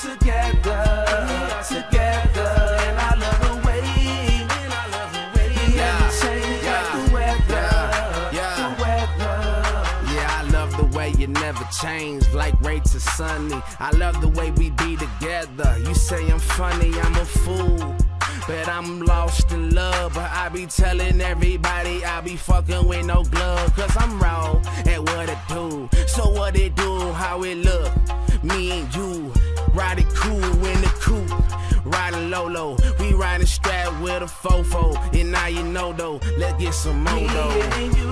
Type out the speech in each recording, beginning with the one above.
together, and I love the way you never change like the weather. Yeah, I love the way you never change, like Ray to Sunny. I love the way we be together. You say I'm funny, I'm a fool, but I'm lost in love. But I be telling everybody I be fucking with no glove, cause I'm raw at what it do. So what it do, how it look, me and you riding cool in the coupe, riding low, we riding strapped with a fofo. And now you know though, let's get some more though. Me and you,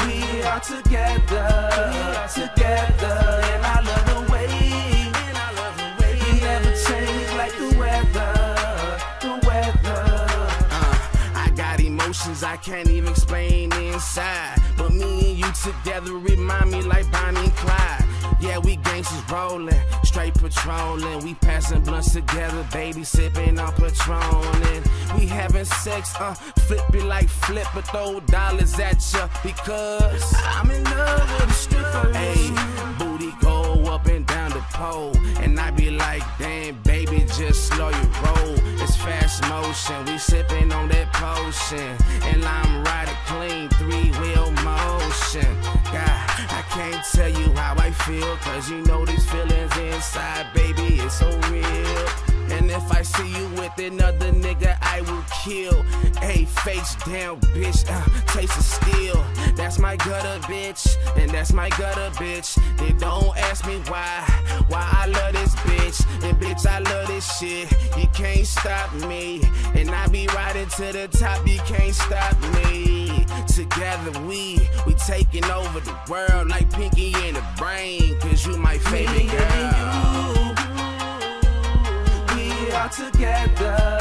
we are together, and I love the way you never change like the weather. I got emotions I can't even explain inside, but me and you together remind me like Bonnie and Clyde. Yeah, we gangsters rolling, straight patrolling. We passing blunts together, baby, sipping on Patron. And we having sex, flip it like Flipper, throw dollars at ya because I'm in love with a stripper. Hey, booty go up and down the pole, and I be like, damn, baby, just slow your roll. It's fast motion, we sipping on that potion, and I'm riding clean, 3-wheel motion. God, I can't tell you how I feel, cause you know these feelings inside, baby, it's so real. And if I see you with another nigga, I will kill. Hey, face down, bitch, taste of steel. That's my gutter, bitch, and that's my gutter, bitch. They don't ask me why I love this bitch. And bitch, I love this shit. You can't stop me, and I be riding to the top. You can't stop me. Together we taking over the world like Pinky in the Brain, cause you my favorite girl. We are together,